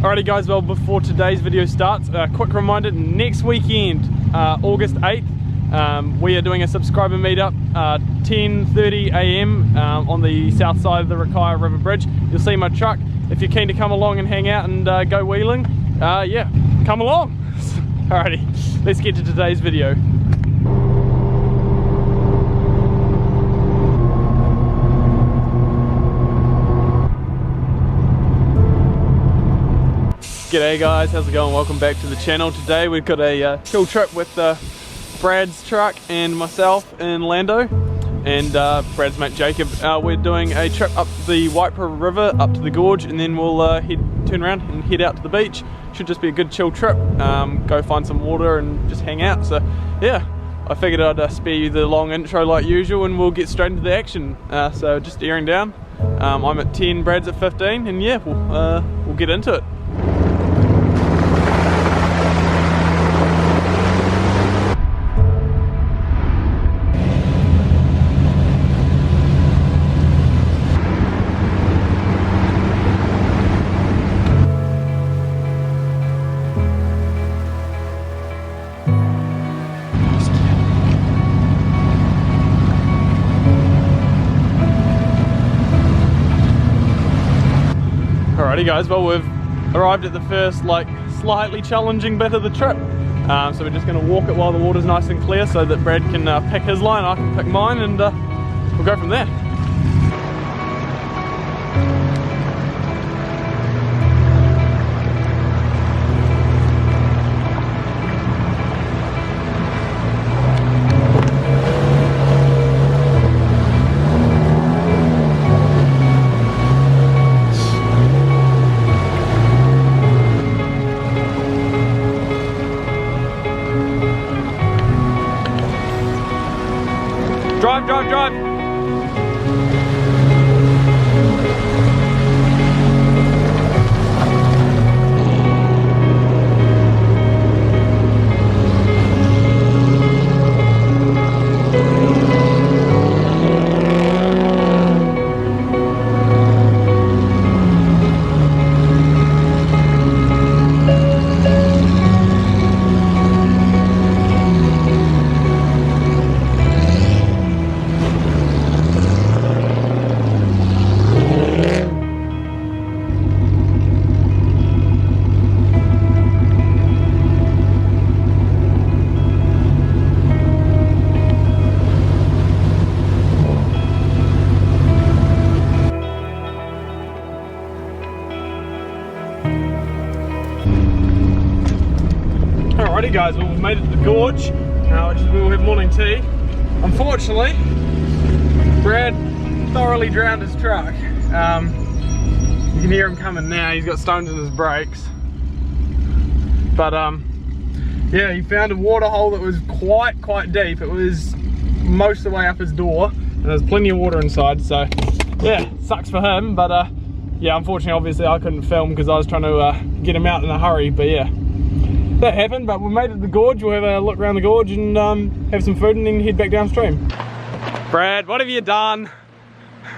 Alrighty guys, well before today's video starts, a quick reminder, next weekend, August 8th, we are doing a subscriber meetup, 10:30 AM on the south side of the Rakaya River Bridge. You'll see my truck. If you're keen to come along and hang out and go wheeling, yeah, come along. Alrighty, let's get to today's video. G'day guys, how's it going? Welcome back to the channel. Today we've got a chill trip with Brad's truck and myself in Lando and Brad's mate Jacob. We're doing a trip up the Waipara River, up to the gorge, and then we'll turn around and head out to the beach. Should just be a good chill trip. Go find some water and just hang out. So yeah, I figured I'd spare you the long intro like usual and we'll get straight into the action. So just airing down. I'm at 10, Brad's at 15, and yeah, we'll get into it. Alrighty guys, well we've arrived at the first slightly challenging bit of the trip. So we're just going to walk it while the water's nice and clear so that Brad can pick his line, I can pick mine, and we'll go from there. Drive, drive, drive! Alrighty guys, well we've made it to the gorge, which is where we'll have morning tea. Unfortunately, Brad thoroughly drowned his truck. You can hear him coming now, he's got stones in his brakes. But yeah, he found a water hole that was quite deep. It was most of the way up his door, and there's plenty of water inside, so yeah, sucks for him, but yeah, unfortunately obviously I couldn't film because I was trying to get him out in a hurry, but yeah. That happened, but we made it to the gorge. We'll have a look around the gorge and have some food and then head back downstream. Brad, what have you done?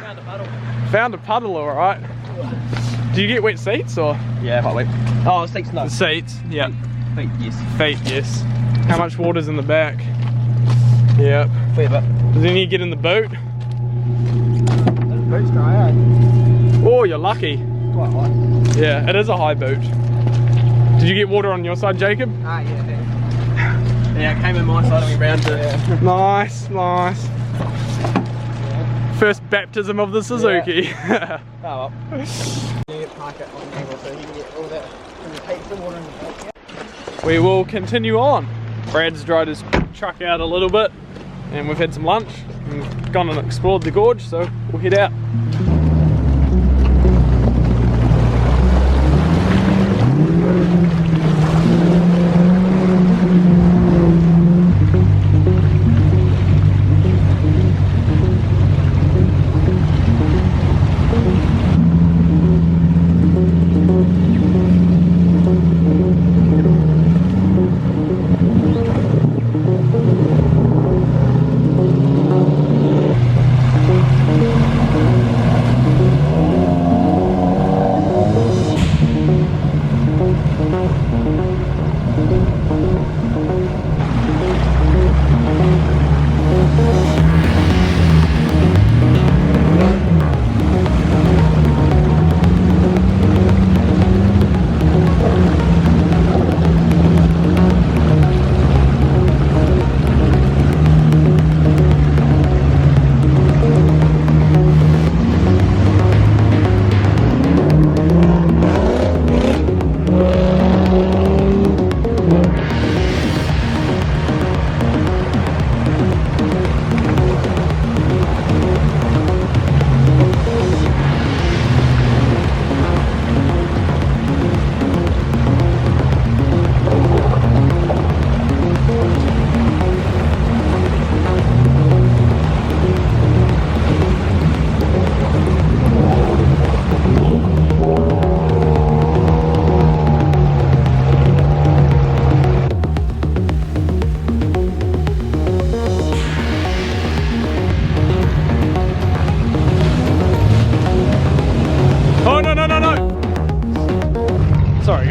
Found a puddle. Found a puddle, alright. Do you get wet seats or? Yeah, quite wet. Oh, seats no. The seats, yeah. Feet, yes. Feet, yes. How much water's in the back? Yep. Fair bit. Does any get in the boot? The boot's dry, eh? Oh, you're lucky. Quite high. Yeah, it is a high boot. Did you get water on your side, Jacob? Ah, yeah. Yeah, it came in my side and we round to... Yeah. Nice, nice. Yeah. First baptism of the Suzuki. Yeah. Oh well. You park it on the angle so you can get all that and take the water in the back. Yeah. We will continue on. Brad's dried his truck out a little bit and we've had some lunch and gone and explored the gorge, so we'll head out.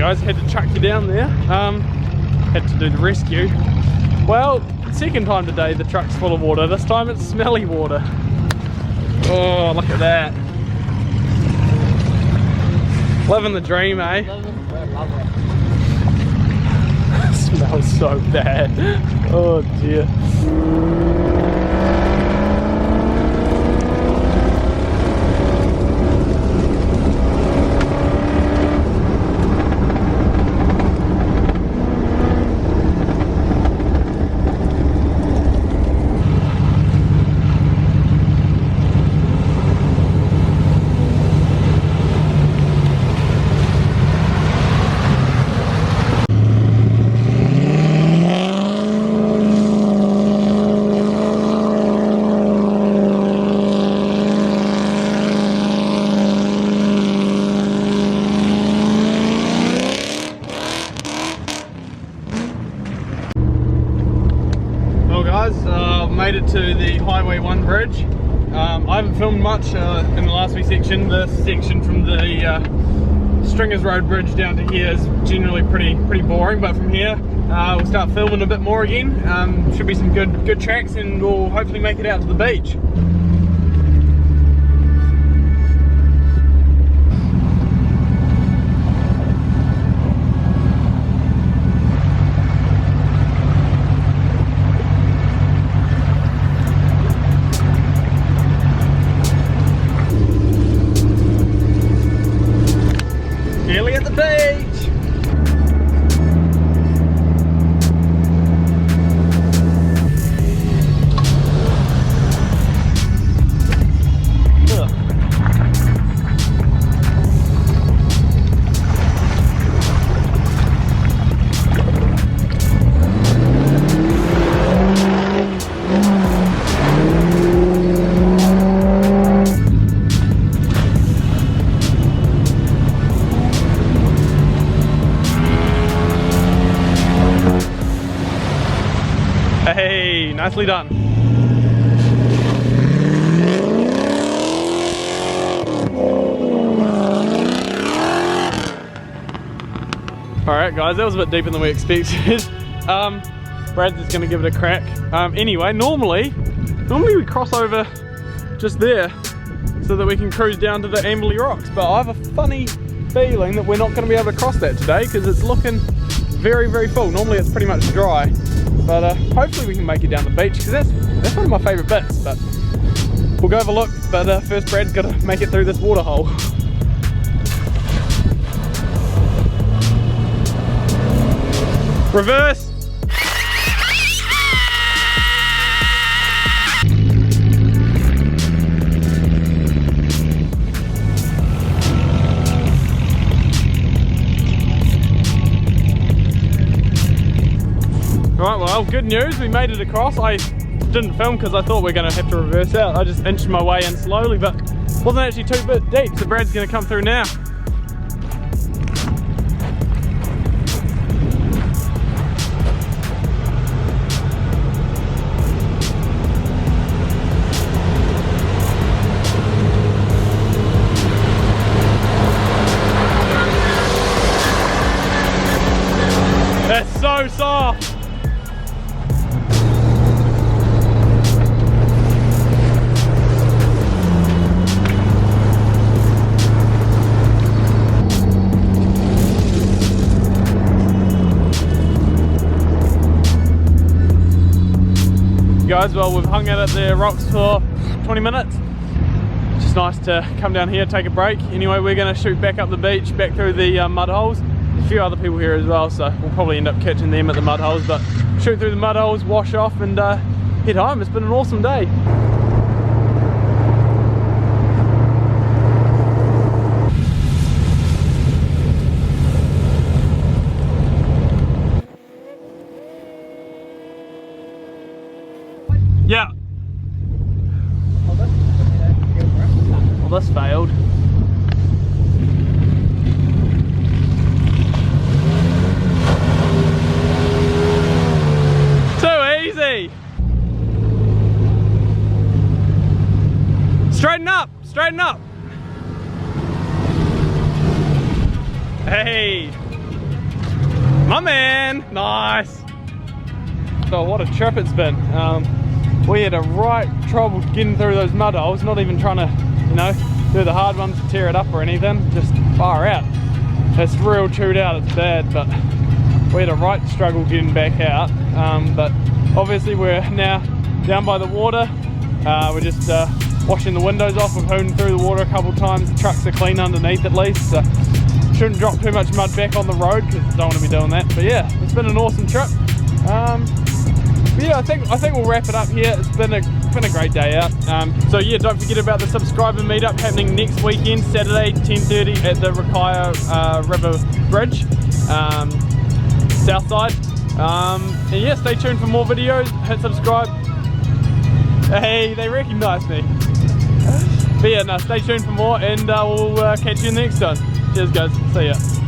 guys, had to chuck you down there. Had to do the rescue. Well, second time today the truck's full of water. This time it's smelly water. Oh, look at that. Living the dream, eh? It smells so bad. Oh dear. Made it to the Highway 1 bridge. I haven't filmed much in the last wee section. The section from the Stringers Road Bridge down to here is generally pretty boring, but from here we'll start filming a bit more again. Should be some good tracks, and we'll hopefully make it out to the beach. Nearly at the beach! Ugh. Hey, nicely done. Alright guys, that was a bit deeper than we expected. Brad's just gonna give it a crack. Anyway, normally we cross over just there so that we can cruise down to the Amberley Rocks, but I have a funny feeling that we're not gonna be able to cross that today because it's looking very full. Normally it's pretty much dry. But hopefully we can make it down the beach, because that's one of my favourite bits. But we'll go have a look. But first Brad's got to make it through this water hole. Reverse! Right, well, good news, we made it across. I didn't film because I thought we were going to have to reverse out. I just inched my way in slowly, but wasn't actually too bit deep, so Brad's going to come through now. That's so soft! Guys, well, we've hung out at the rocks for 20 minutes. Just nice to come down here, take a break. Anyway, we're going to shoot back up the beach, back through the mud holes. A few other people here as well, so we'll probably end up catching them at the mud holes, but shoot through the mud holes, wash off, and head home. It's been an awesome day. Yeah. Well, this failed. Too easy. Straighten up, straighten up. Hey. My man, nice. So what a trip it's been. We had a right trouble getting through those mud holes, not even trying to, you know, do the hard ones to tear it up or anything, just far out. It's real chewed out, it's bad, but we had a right struggle getting back out. But obviously we're now down by the water. We're just washing the windows off. We've hooted through the water a couple of times. The trucks are clean underneath at least, so shouldn't drop too much mud back on the road because I don't want to be doing that. But yeah, it's been an awesome trip. But yeah, I think we'll wrap it up here. It's been a great day out. So yeah, don't forget about the subscriber meetup happening next weekend, Saturday 10:30 at the Rakaya River Bridge, south side. And yeah, stay tuned for more videos. Hit subscribe. Hey, they recognise me. But yeah, no, stay tuned for more, and we'll catch you next time. Cheers guys, see ya.